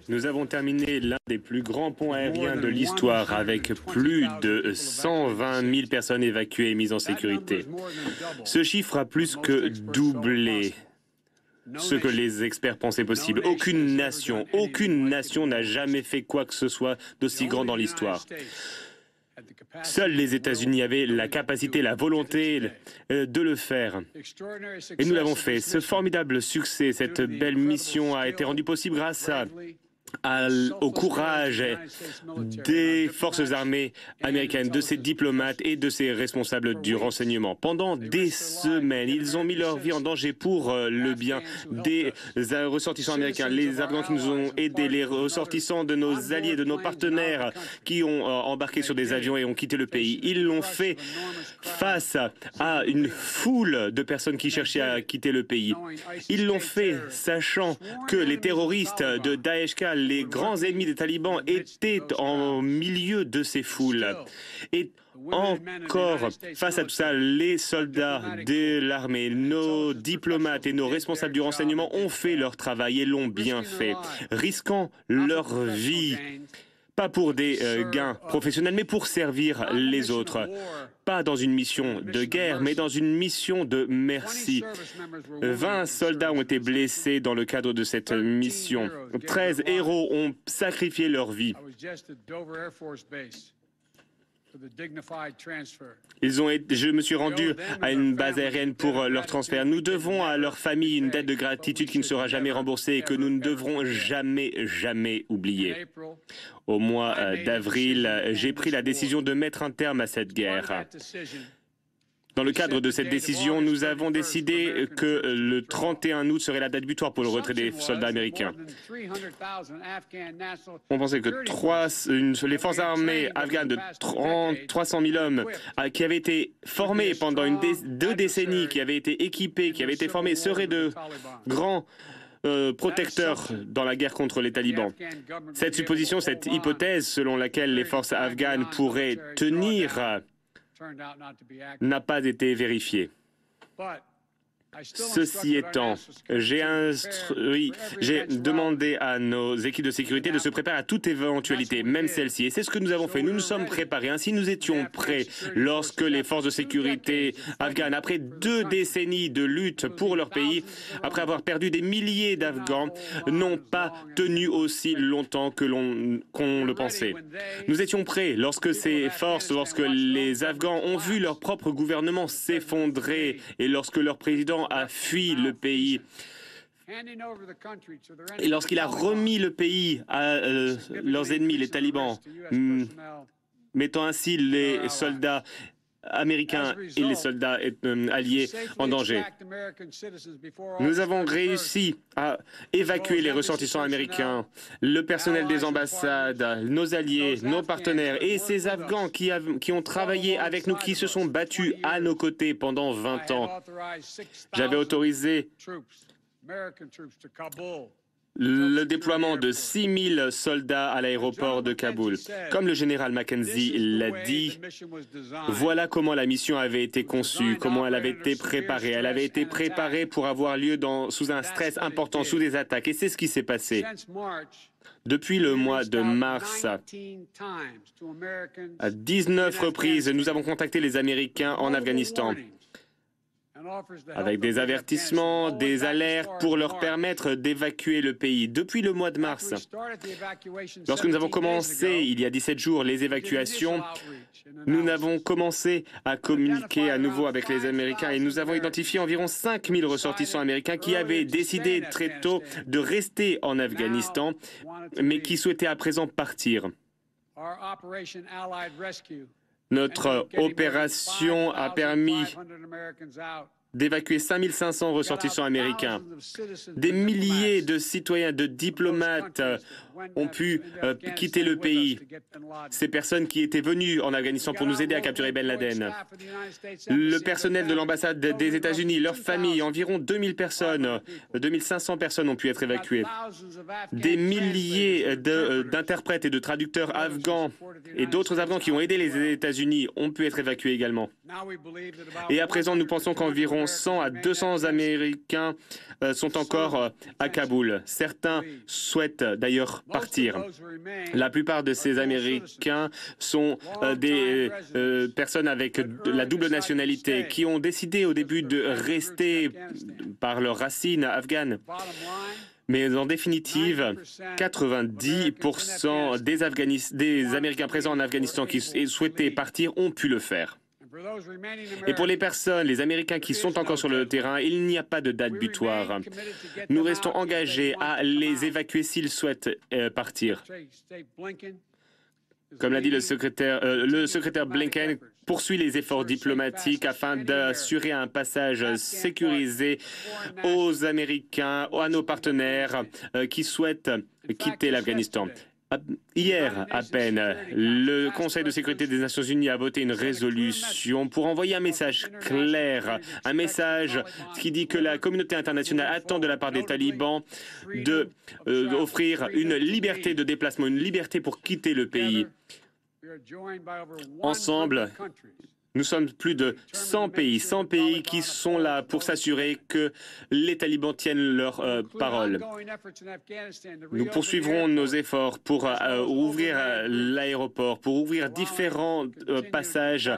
Nous avons terminé l'un des plus grands ponts aériens de l'histoire avec plus de 120 000 personnes évacuées et mises en sécurité. Ce chiffre a plus que doublé ce que les experts pensaient possible. Aucune nation n'a jamais fait quoi que ce soit d'aussi grand dans l'histoire. Seuls les États-Unis avaient la capacité, la volonté de le faire. Et nous l'avons fait. Ce formidable succès, cette belle mission a été rendue possible grâce au courage des forces armées américaines, de ses diplomates et de ses responsables du renseignement. Pendant des semaines, ils ont mis leur vie en danger pour le bien des ressortissants américains, les Afghans qui nous ont aidés, les ressortissants de nos alliés, de nos partenaires qui ont embarqué sur des avions et ont quitté le pays. Ils l'ont fait face à une foule de personnes qui cherchaient à quitter le pays. Ils l'ont fait sachant que les terroristes de Daesh-K, les grands ennemis des talibans, étaient en milieu de ces foules. Et encore, face à tout ça, les soldats de l'armée, nos diplomates et nos responsables du renseignement ont fait leur travail et l'ont bien fait, risquant leur vie. Pas pour des gains professionnels, mais pour servir les autres. Pas dans une mission de guerre, mais dans une mission de merci. 20 soldats ont été blessés dans le cadre de cette mission. 13 héros ont sacrifié leur vie. Je me suis rendu à une base aérienne pour leur transfert. Nous devons à leur famille une dette de gratitude qui ne sera jamais remboursée et que nous ne devrons jamais oublier. Au mois d'avril, j'ai pris la décision de mettre un terme à cette guerre. Dans le cadre de cette décision, nous avons décidé que le 31 août serait la date butoir pour le retrait des soldats américains. On pensait que les forces armées afghanes de 300 000 hommes qui avaient été formés pendant deux décennies, qui avaient été équipés, qui avaient été formés, seraient de grands protecteurs dans la guerre contre les talibans. Cette supposition, cette hypothèse selon laquelle les forces afghanes pourraient tenir n'a pas été vérifié. Ceci étant, j'ai demandé à nos équipes de sécurité de se préparer à toute éventualité, même celle-ci. Et c'est ce que nous avons fait. Nous nous sommes préparés. Ainsi, nous étions prêts lorsque les forces de sécurité afghanes, après 2 décennies de lutte pour leur pays, après avoir perdu des milliers d'Afghans, n'ont pas tenu aussi longtemps qu'on le pensait. Nous étions prêts lorsque lorsque les Afghans ont vu leur propre gouvernement s'effondrer et lorsque leur président a fui le pays. Et lorsqu'il a remis le pays à leurs ennemis, les talibans, mettant ainsi les soldats américains et les soldats alliés en danger. Nous avons réussi à évacuer les ressortissants américains, le personnel des ambassades, nos alliés, nos partenaires et ces Afghans qui ont travaillé avec nous, qui se sont battus à nos côtés pendant 20 ans. J'avais autorisé le déploiement de 6 000 soldats à l'aéroport de Kaboul. Comme le général Mackenzie l'a dit, voilà comment la mission avait été conçue, comment elle avait été préparée. Elle avait été préparée pour avoir lieu sous un stress important, sous des attaques. Et c'est ce qui s'est passé. Depuis le mois de mars, à 19 reprises, nous avons contacté les Américains en Afghanistan, avec des avertissements, des alertes pour leur permettre d'évacuer le pays. Depuis le mois de mars, lorsque nous avons commencé, il y a 17 jours, les évacuations, nous avons commencé à communiquer à nouveau avec les Américains et nous avons identifié environ 5 000 ressortissants américains qui avaient décidé très tôt de rester en Afghanistan, mais qui souhaitaient à présent partir. Notre opération a permis d'évacuer 5 500 ressortissants américains. Des milliers de citoyens, de diplomates ont pu quitter le pays. Ces personnes qui étaient venues en Afghanistan pour nous aider à capturer Ben Laden. Le personnel de l'ambassade des États-Unis, leurs familles, environ 2000 personnes, 2500 personnes ont pu être évacuées. Des milliers d'interprètes et de traducteurs afghans et d'autres Afghans qui ont aidé les États-Unis ont pu être évacués également. Et à présent, nous pensons qu'environ 100 à 200 Américains sont encore à Kaboul. Certains souhaitent d'ailleurs partir. La plupart de ces Américains sont des personnes avec la double nationalité qui ont décidé au début de rester par leurs racines afghanes. Mais en définitive, 90% des Américains présents en Afghanistan qui souhaitaient partir ont pu le faire. Et pour les personnes, les Américains qui sont encore sur le terrain, il n'y a pas de date butoir. Nous restons engagés à les évacuer s'ils souhaitent partir. Comme l'a dit le secrétaire Blinken poursuit les efforts diplomatiques afin d'assurer un passage sécurisé aux Américains, à nos partenaires qui souhaitent quitter l'Afghanistan. Hier, à peine, le Conseil de sécurité des Nations Unies a voté une résolution pour envoyer un message clair, un message qui dit que la communauté internationale attend de la part des talibans d'offrir une liberté de déplacement, une liberté pour quitter le pays. Ensemble, nous sommes plus de 100 pays qui sont là pour s'assurer que les talibans tiennent leur parole. Nous poursuivrons nos efforts pour ouvrir l'aéroport, pour ouvrir différents passages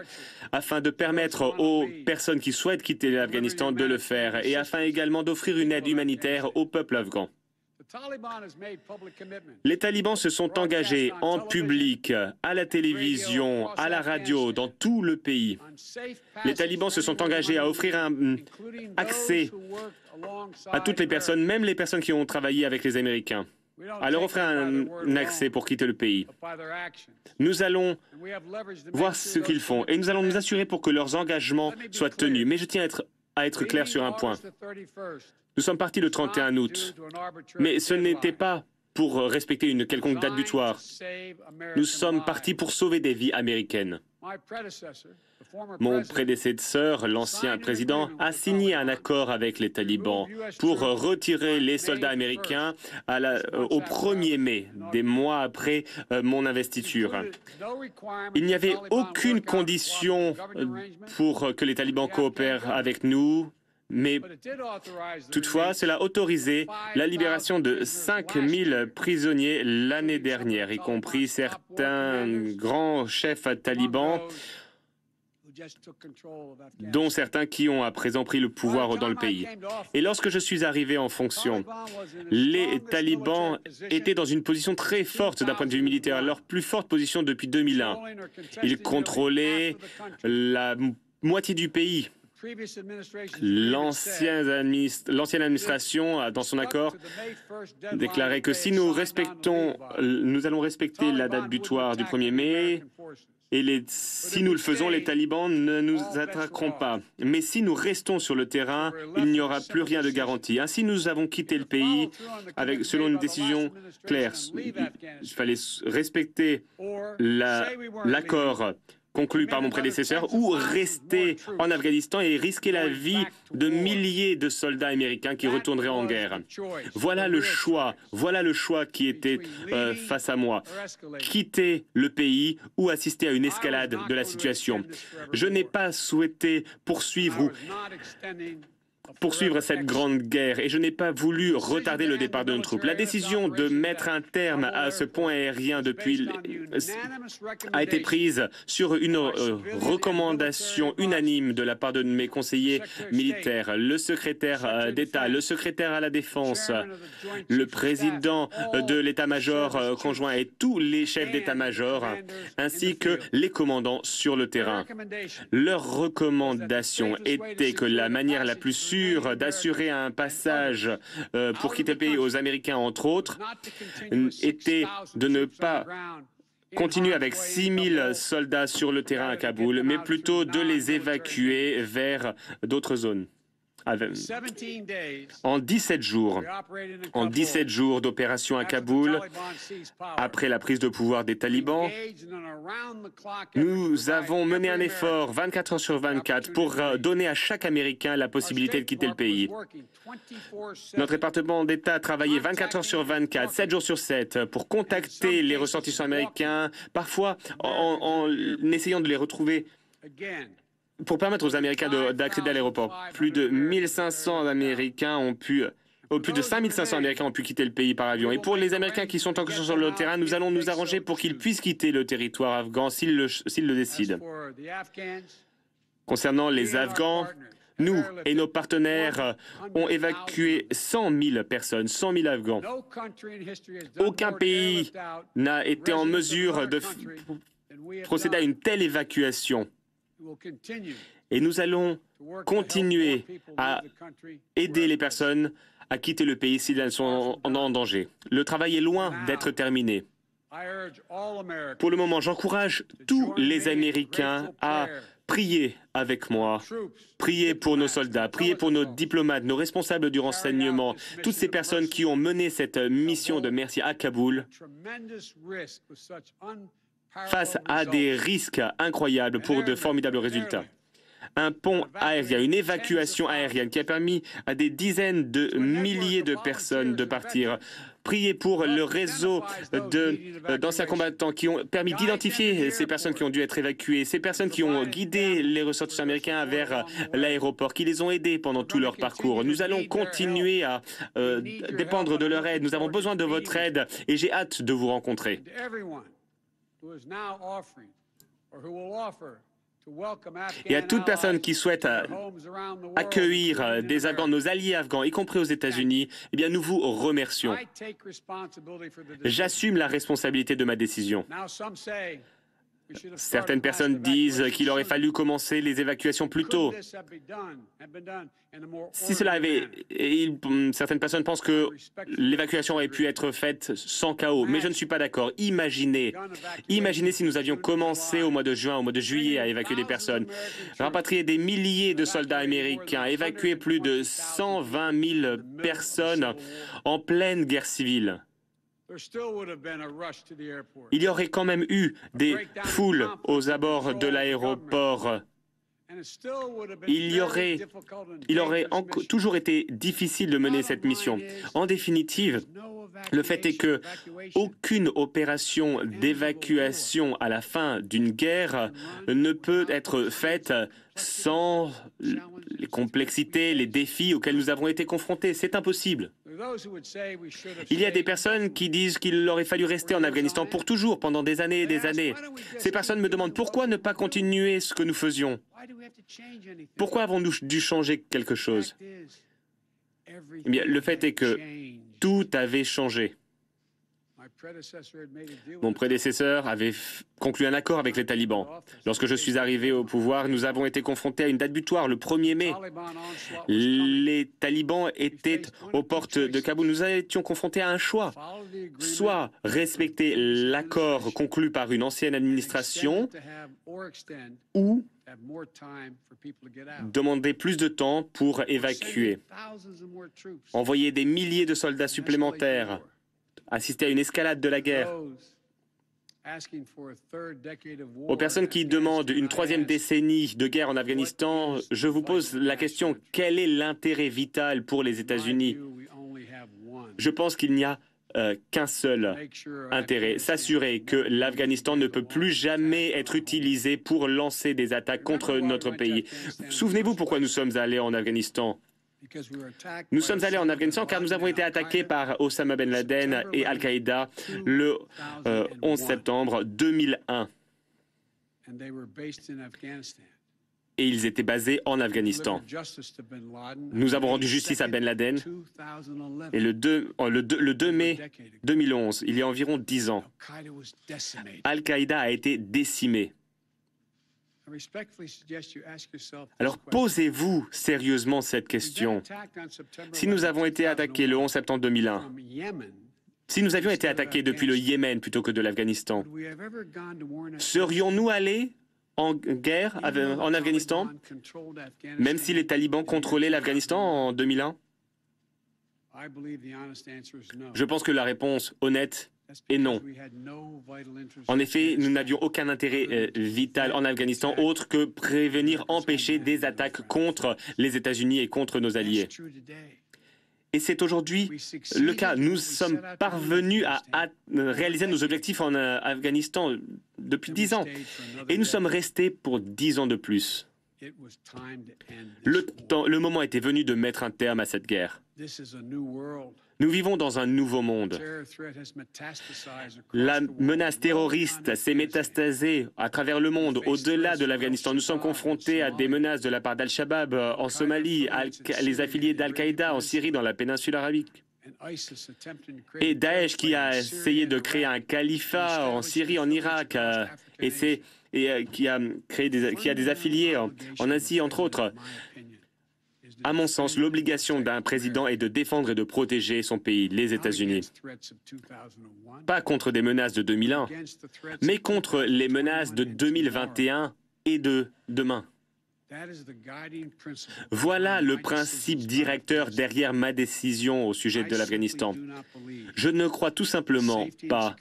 afin de permettre aux personnes qui souhaitent quitter l'Afghanistan de le faire et afin également d'offrir une aide humanitaire au peuple afghan. Les talibans se sont engagés en public, à la télévision, à la radio, dans tout le pays. Les talibans se sont engagés à offrir un accès à toutes les personnes, même les personnes qui ont travaillé avec les Américains, à leur offrir un accès pour quitter le pays. Nous allons voir ce qu'ils font et nous allons nous assurer pour que leurs engagements soient tenus. Mais je tiens à être clair sur un point. Nous sommes partis le 31 août, mais ce n'était pas pour respecter une quelconque date butoir. Nous sommes partis pour sauver des vies américaines. Mon prédécesseur, l'ancien président, a signé un accord avec les talibans pour retirer les soldats américains au 1er mai, des mois après mon investiture. Il n'y avait aucune condition pour que les talibans coopèrent avec nous. Mais toutefois, cela autorisait la libération de 5000 prisonniers l'année dernière, y compris certains grands chefs talibans, dont certains qui ont à présent pris le pouvoir dans le pays. Et lorsque je suis arrivé en fonction, les talibans étaient dans une position très forte d'un point de vue militaire, leur plus forte position depuis 2001. Ils contrôlaient la moitié du pays. L'ancienne administration, dans son accord, déclarait que si nous allons respecter la date butoir du 1er mai, et si nous le faisons, les talibans ne nous attaqueront pas. Mais si nous restons sur le terrain, il n'y aura plus rien de garanti. Ainsi, nous avons quitté le pays selon une décision claire. Il fallait respecter l'accord conclu par mon prédécesseur, ou rester en Afghanistan et risquer la vie de milliers de soldats américains qui retourneraient en guerre. Voilà le choix qui était face à moi. Quitter le pays ou assister à une escalade de la situation. Je n'ai pas souhaité poursuivre cette grande guerre et je n'ai pas voulu retarder le départ de nos troupes. La décision de mettre un terme à ce pont aérien a été prise sur une recommandation unanime de la part de mes conseillers militaires, le secrétaire d'État, le secrétaire à la Défense, le président de l'état-major conjoint et tous les chefs d'état-major, ainsi que les commandants sur le terrain. Leur recommandation était que la manière la plus sûre d'assurer un passage pour quitter le pays aux Américains, entre autres, était de ne pas continuer avec 6000 soldats sur le terrain à Kaboul, mais plutôt de les évacuer vers d'autres zones. En 17 jours d'opération à Kaboul, après la prise de pouvoir des talibans, nous avons mené un effort 24 heures sur 24 pour donner à chaque Américain la possibilité de quitter le pays. Notre département d'État a travaillé 24 heures sur 24, 7 jours sur 7, pour contacter les ressortissants américains, parfois en essayant de les retrouver pour permettre aux Américains d'accéder à l'aéroport. Plus de 1500 Américains ont pu... plus de 5500 Américains ont pu quitter le pays par avion. Et pour les Américains qui sont encore sur le terrain, nous allons nous arranger pour qu'ils puissent quitter le territoire afghan s'ils le décident. Concernant les Afghans, nous et nos partenaires ont évacué 100 000 personnes, 100 000 Afghans. Aucun pays n'a été en mesure de procéder à une telle évacuation. Et nous allons continuer à aider les personnes à quitter le pays s'ils sont en danger. Le travail est loin d'être terminé. Pour le moment, j'encourage tous les Américains à prier avec moi, prier pour nos soldats, prier pour nos diplomates, nos responsables du renseignement, toutes ces personnes qui ont mené cette mission de merci à Kaboul face à des risques incroyables pour de formidables résultats. Un pont aérien, une évacuation aérienne qui a permis à des dizaines de milliers de personnes de partir. Priez pour le réseau d'anciens combattants qui ont permis d'identifier ces personnes qui ont dû être évacuées, ces personnes qui ont guidé les ressortissants américains vers l'aéroport, qui les ont aidés pendant tout leur parcours. Nous allons continuer à dépendre de leur aide. Nous avons besoin de votre aide et j'ai hâte de vous rencontrer. Et à toute personne qui souhaite accueillir des Afghans, nos alliés afghans, y compris aux États-Unis, eh bien, nous vous remercions. J'assume la responsabilité de ma décision. Certaines personnes disent qu'il aurait fallu commencer les évacuations plus tôt. Si cela avait... certaines personnes pensent que l'évacuation aurait pu être faite sans chaos, mais je ne suis pas d'accord. Imaginez si nous avions commencé au mois de juin, au mois de juillet à évacuer des personnes, rapatrier des milliers de soldats américains, évacuer plus de 120 000 personnes en pleine guerre civile. Il y aurait quand même eu des foules aux abords de l'aéroport. Il aurait toujours été difficile de mener cette mission. En définitive, le fait est que aucune opération d'évacuation à la fin d'une guerre ne peut être faite sans les complexités, les défis auxquels nous avons été confrontés. C'est impossible. Il y a des personnes qui disent qu'il aurait fallu rester en Afghanistan pour toujours, pendant des années et des années. Ces personnes me demandent pourquoi ne pas continuer ce que nous faisions. Pourquoi avons-nous dû changer quelque chose? Eh bien, le fait est que tout avait changé. Mon prédécesseur avait conclu un accord avec les talibans. Lorsque je suis arrivé au pouvoir, nous avons été confrontés à une date butoir, le 1er mai. Les talibans étaient aux portes de Kaboul. Nous étions confrontés à un choix. Soit respecter l'accord conclu par une ancienne administration ou demander plus de temps pour évacuer. Envoyer des milliers de soldats supplémentaires. Assister à une escalade de la guerre. Aux personnes qui demandent une 3e décennie de guerre en Afghanistan, je vous pose la question, quel est l'intérêt vital pour les États-Unis? Je pense qu'il n'y a qu'un seul intérêt, s'assurer que l'Afghanistan ne peut plus jamais être utilisé pour lancer des attaques contre notre pays. Souvenez-vous pourquoi nous sommes allés en Afghanistan. Nous sommes allés en Afghanistan car nous avons été attaqués par Osama Ben Laden et Al-Qaïda le 11 septembre 2001. Et ils étaient basés en Afghanistan. Nous avons rendu justice à Ben Laden et le 2 mai 2011, il y a environ 10 ans, Al-Qaïda a été décimé. Alors posez-vous sérieusement cette question. Si nous avons été attaqués le 11 septembre 2001, si nous avions été attaqués depuis le Yémen plutôt que de l'Afghanistan, serions-nous allés en guerre en Afghanistan, même si les talibans contrôlaient l'Afghanistan en 2001? Je pense que la réponse honnête est non. En effet, nous n'avions aucun intérêt vital en Afghanistan autre que prévenir, empêcher des attaques contre les États-Unis et contre nos alliés. Et c'est aujourd'hui le cas. Nous sommes parvenus à réaliser nos objectifs en Afghanistan depuis 10 ans. Et nous sommes restés pour 10 ans de plus. Le moment était venu de mettre un terme à cette guerre. Nous vivons dans un nouveau monde. La menace terroriste s'est métastasée à travers le monde, au-delà de l'Afghanistan. Nous sommes confrontés à des menaces de la part d'Al-Shabaab en Somalie, les affiliés d'Al-Qaïda en Syrie, dans la péninsule arabique. Et Daesh qui a essayé de créer un califat en Syrie, en Irak, qui a des affiliés en Asie, entre autres. À mon sens, l'obligation d'un président est de défendre et de protéger son pays, les États-Unis. Pas contre des menaces de 2001, mais contre les menaces de 2021 et de demain. Voilà le principe directeur derrière ma décision au sujet de l'Afghanistan. Je ne crois tout simplement pas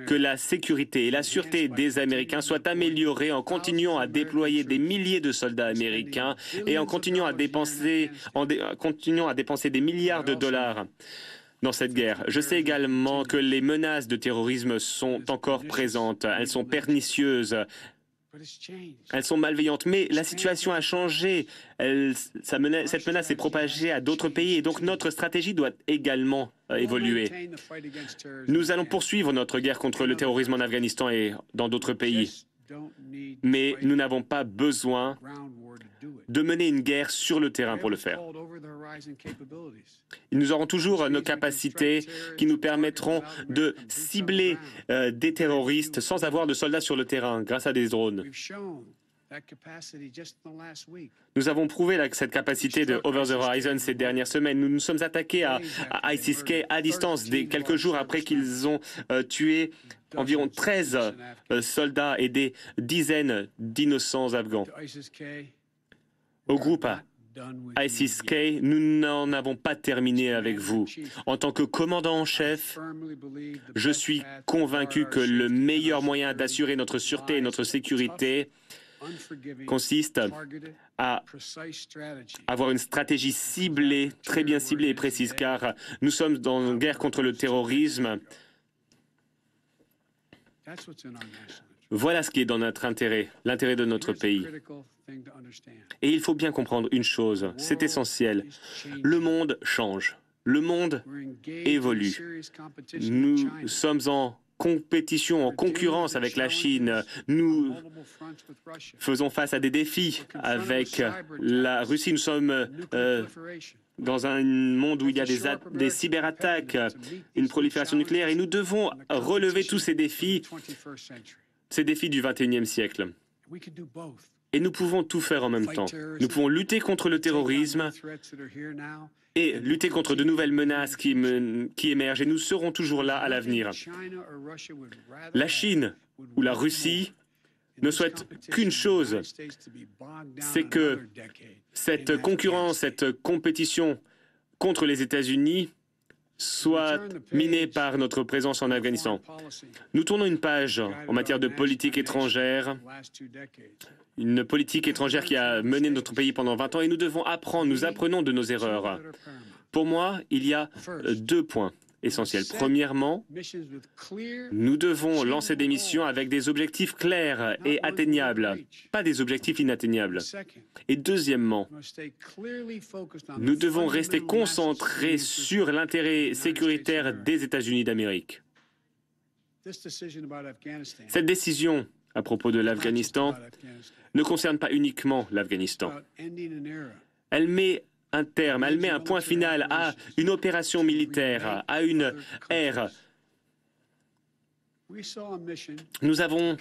que la sécurité et la sûreté des Américains soient améliorées en continuant à déployer des milliers de soldats américains et en continuant à dépenser des milliards de dollars dans cette guerre. Je sais également que les menaces de terrorisme sont encore présentes. Elles sont pernicieuses. Elles sont malveillantes, mais la situation a changé. Cette menace s'est propagée à d'autres pays et donc notre stratégie doit également évoluer. Nous allons poursuivre notre guerre contre le terrorisme en Afghanistan et dans d'autres pays. Mais nous n'avons pas besoin de mener une guerre sur le terrain pour le faire. Nous aurons toujours nos capacités qui nous permettront de cibler des terroristes sans avoir de soldats sur le terrain grâce à des drones. Nous avons prouvé cette capacité de Over the Horizon ces dernières semaines. Nous nous sommes attaqués à ISIS-K à distance, quelques jours après qu'ils ont tué environ 13 soldats et des dizaines d'innocents afghans. Au groupe ISIS-K, nous n'en avons pas terminé avec vous. En tant que commandant en chef, je suis convaincu que le meilleur moyen d'assurer notre sûreté et notre sécurité consiste à avoir une stratégie ciblée, très bien ciblée et précise, car nous sommes dans une guerre contre le terrorisme. Voilà ce qui est dans notre intérêt, l'intérêt de notre pays. Et il faut bien comprendre une chose, c'est essentiel. Le monde change, le monde évolue. Nous sommes en compétition, en concurrence avec la Chine. Nous faisons face à des défis avec la Russie. Nous sommes dans un monde où il y a des cyberattaques, une prolifération nucléaire, et nous devons relever tous ces défis du XXIe siècle. Et nous pouvons tout faire en même temps. Nous pouvons lutter contre le terrorisme et lutter contre de nouvelles menaces qui émergent, et nous serons toujours là à l'avenir. La Chine ou la Russie ne souhaitent qu'une chose, c'est que cette concurrence, cette compétition contre les États-Unis soit minée par notre présence en Afghanistan. Nous tournons une page en matière de politique étrangère, une politique étrangère qui a mené notre pays pendant 20 ans, et nous devons apprendre, nous apprenons de nos erreurs. Pour moi, il y a 2 points essentiels. Premièrement, nous devons lancer des missions avec des objectifs clairs et atteignables, pas des objectifs inatteignables. Et deuxièmement, nous devons rester concentrés sur l'intérêt sécuritaire des États-Unis d'Amérique. Cette décision à propos de l'Afghanistan ne concerne pas uniquement l'Afghanistan. Elle met un terme, elle met un point final à une opération militaire, à une ère. Nous avions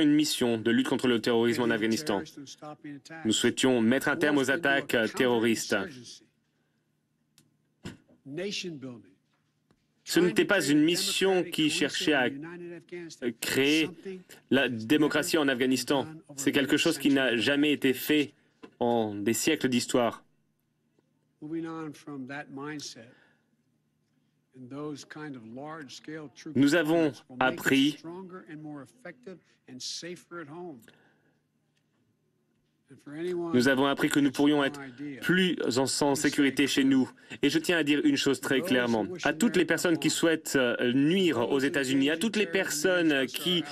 une mission de lutte contre le terrorisme en Afghanistan. Nous souhaitions mettre un terme aux attaques terroristes. Ce n'était pas une mission qui cherchait à créer la démocratie en Afghanistan. C'est quelque chose qui n'a jamais été fait en des siècles d'histoire. Nous avons appris Nous avons appris que nous pourrions être plus en sécurité chez nous. Et je tiens à dire une chose très clairement. À toutes les personnes qui souhaitent nuire aux États-Unis, à toutes les personnes qui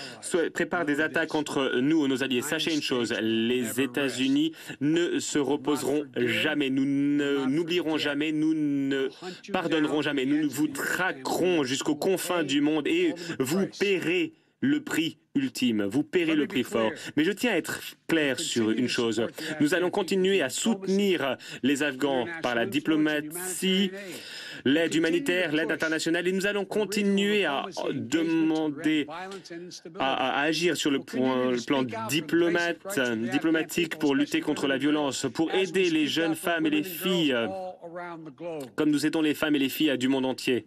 préparent des attaques contre nous ou nos alliés, sachez une chose, les États-Unis ne se reposeront jamais. Nous n'oublierons jamais, nous ne pardonnerons jamais. Nous vous traquerons jusqu'aux confins du monde et vous paierez le prix ultime, vous paierez le prix fort. Mais je tiens à être clair sur une chose. Nous allons continuer à soutenir les Afghans par la diplomatie, l'aide humanitaire, l'aide internationale, et nous allons continuer à demander, à agir sur le plan diplomatique pour lutter contre la violence, pour aider les jeunes femmes et les filles, comme nous aidons les femmes et les filles du monde entier.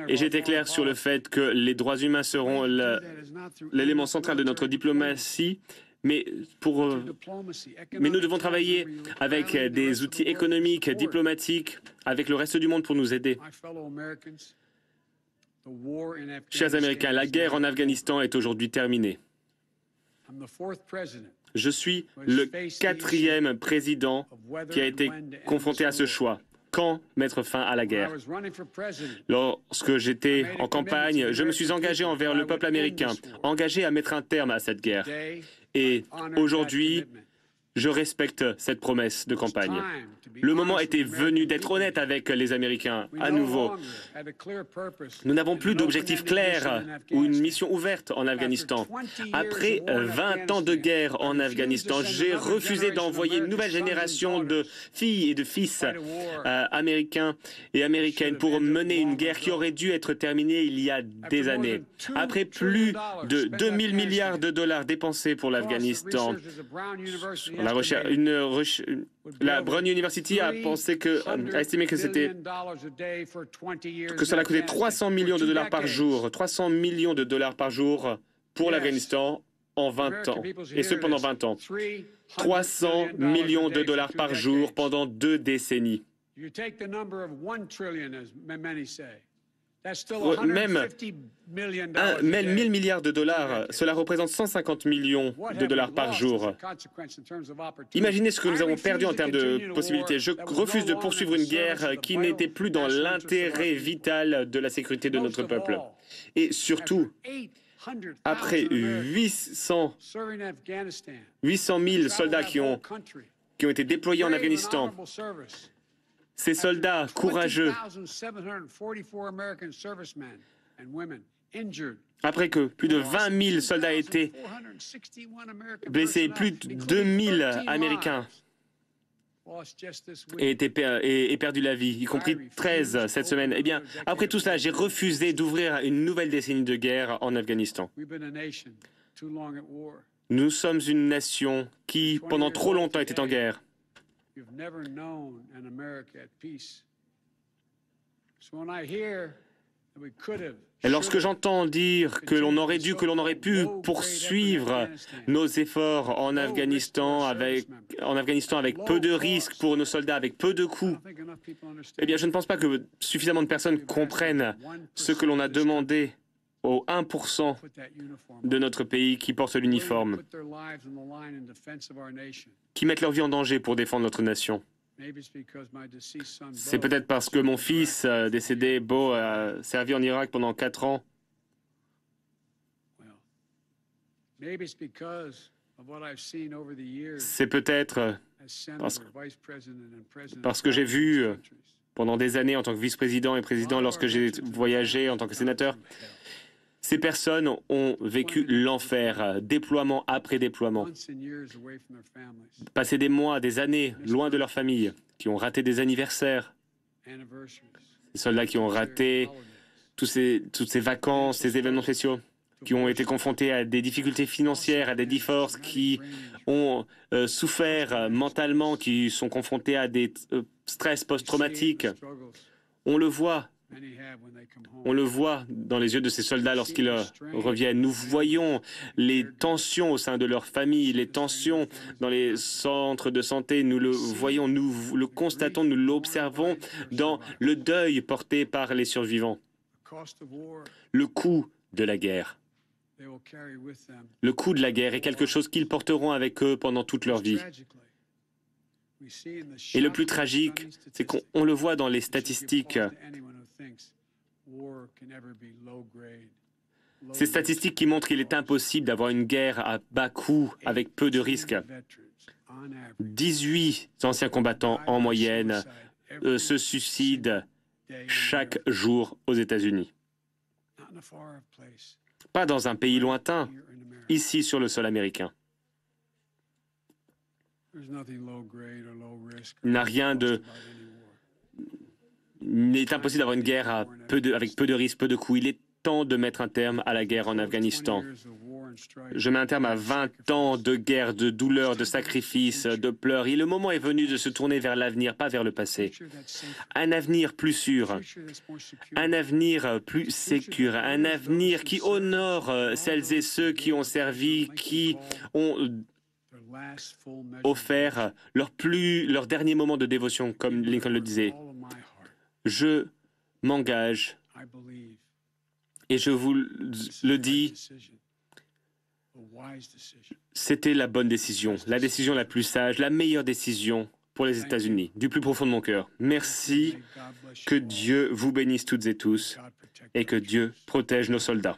Et j'étais clair sur le fait que les droits humains seront l'élément central de notre diplomatie, mais nous devons travailler avec des outils économiques, diplomatiques, avec le reste du monde pour nous aider. Chers Américains, la guerre en Afghanistan est aujourd'hui terminée. Je suis le 4e président qui a été confronté à ce choix. Quand mettre fin à la guerre? Lorsque j'étais en campagne, je me suis engagé envers le peuple américain, engagé à mettre un terme à cette guerre. Et aujourd'hui, je respecte cette promesse de campagne. Le moment était venu d'être honnête avec les Américains, à nouveau. Nous n'avons plus d'objectif clair ou une mission ouverte en Afghanistan. Après 20 ans de guerre en Afghanistan, j'ai refusé d'envoyer une nouvelle génération de filles et de fils américains et américaines pour mener une guerre qui aurait dû être terminée il y a des années. Après plus de 2000 milliards de dollars dépensés pour l'Afghanistan, la Brown University a estimé que cela coûtait 300 millions de dollars par jour, 300 millions de dollars par jour pour l'Afghanistan en 20 ans, et ce pendant 20 ans. 300 millions de dollars par jour pendant 2 décennies. Même 1000 milliards de dollars, cela représente 150 millions de dollars par jour. Imaginez ce que nous avons perdu en termes de possibilités. Je refuse de poursuivre une guerre qui n'était plus dans l'intérêt vital de la sécurité de notre peuple. Et surtout, après 800 000 soldats qui ont été déployés en Afghanistan, ces soldats courageux, après que plus de 20 000 soldats aient été blessés, plus de 2000 Américains aient perdu la vie, y compris 13 cette semaine. Eh bien, après tout cela, j'ai refusé d'ouvrir une nouvelle décennie de guerre en Afghanistan. Nous sommes une nation qui, pendant trop longtemps, était en guerre. Et lorsque j'entends dire que l'on aurait dû, que l'on aurait pu poursuivre nos efforts en Afghanistan avec peu de risques pour nos soldats, avec peu de coûts, eh bien, je ne pense pas que suffisamment de personnes comprennent ce que l'on a demandé aux 1% de notre pays qui portent l'uniforme, qui mettent leur vie en danger pour défendre notre nation. C'est peut-être parce que mon fils décédé, Beau, a servi en Irak pendant 4 ans. C'est peut-être parce que j'ai vu pendant des années en tant que vice-président et président, lorsque j'ai voyagé en tant que sénateur, ces personnes ont vécu l'enfer, déploiement après déploiement. Passé des mois, des années, loin de leur famille, qui ont raté des anniversaires. Des soldats qui ont raté toutes ces vacances, ces événements spéciaux, qui ont été confrontés à des difficultés financières, à des divorces, qui ont souffert mentalement, qui sont confrontés à des stress post-traumatiques. On le voit. On le voit dans les yeux de ces soldats lorsqu'ils reviennent. Nous voyons les tensions au sein de leur famille, les tensions dans les centres de santé. Nous le voyons, nous le constatons, nous l'observons dans le deuil porté par les survivants. Le coût de la guerre. Le coût de la guerre est quelque chose qu'ils porteront avec eux pendant toute leur vie. Et le plus tragique, c'est qu'on le voit dans les statistiques. Ces statistiques qui montrent qu'il est impossible d'avoir une guerre à bas coût avec peu de risques. 18 anciens combattants en moyenne se suicident chaque jour aux États-Unis. Pas dans un pays lointain, ici sur le sol américain. Il n'est impossible d'avoir une guerre avec peu de risques, peu de coûts. Il est temps de mettre un terme à la guerre en Afghanistan. Je mets un terme à 20 ans de guerre, de douleur, de sacrifices, de pleurs. Et le moment est venu de se tourner vers l'avenir, pas vers le passé. Un avenir plus sûr, un avenir plus sécure, un avenir qui honore celles et ceux qui ont servi, qui ont offert leur dernier moment de dévotion, comme Lincoln le disait. Je m'engage et je vous le dis, c'était la bonne décision, la décision la plus sage, la meilleure décision pour les États-Unis, du plus profond de mon cœur. Merci, que Dieu vous bénisse toutes et tous et que Dieu protège nos soldats.